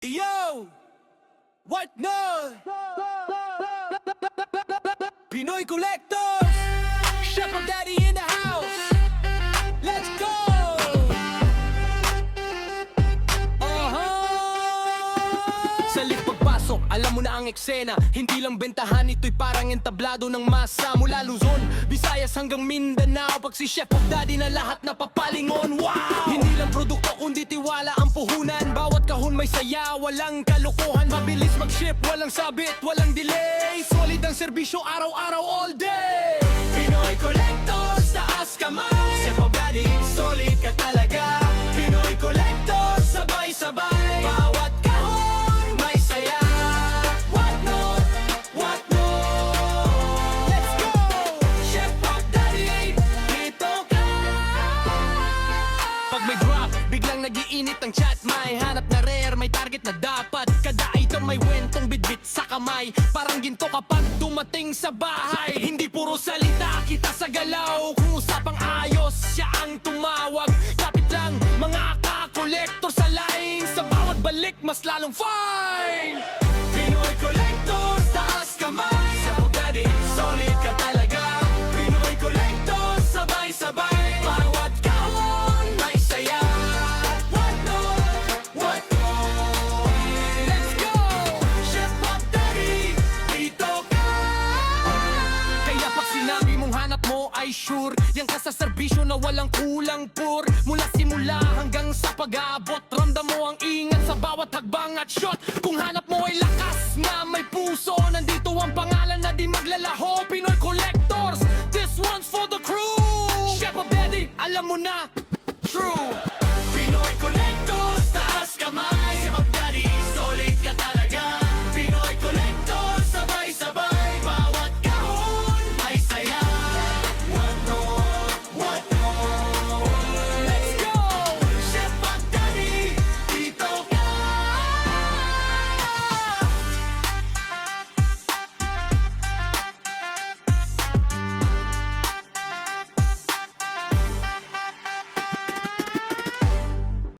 Yo! What no? Pinoy Collectors! Chef of Daddy in the house! Let's go! Sa lift pagpasok, alam mo na ang eksena. Hindi lang bentahan, ito'y parang entablado ng masa. Mula Luzon, Visayas hanggang Mindanao. Pag si Chef of Daddy na lahat na papalingon. Wow! Hindi lang produkto kundi tiwala ang puhunan. Bawat kahon may saya, walang kalukuhan. Mabilis mag-ship, walang sabit, walang delay. Solid ang serbisyo araw-araw all day. Pinoy Collectors, taas kamay. Chef of Daddy, solid ka talaga. Pinoy Collectors, sabay-sabay. Bawat kahon may saya. What not? What not? Let's go! Chef of Daddy, dito ka. Pag may drop, biglang nag-iinit ang chat. May hanap na rare, may target na dapat. Kada item may wentong bitbit sa kamay. Parang ginto kapag dumating sa bahay. Hindi puro salita, kita sa galaw. Kung usapang ayos, siya ang tumawag. Kapit lang, mga ka-collector sa line. Sa bawat balik, mas lalong fine. Pinoy Collectors, taas kamay. Chef of Daddy, solid ka talaga. Pinoy Collectors, sabay-sabay. Bawat kahon may saya. What not? What not? Let's go! Chef of Daddy, dito ka. Kaya pag sinabi mong hanap mo ay sure, yan ka sa serbisyo na walang kulang pur. Mula simula hanggang sa pag-aabot, ramdam mo ang ingat sa bawat hagbang at shot. Kung hanap mo ay lakas na may puso, nandito ang pangalan na di maglalaho. Pinoy Collectors, this one's for the crew. Chef of Daddy, alam mo na, true.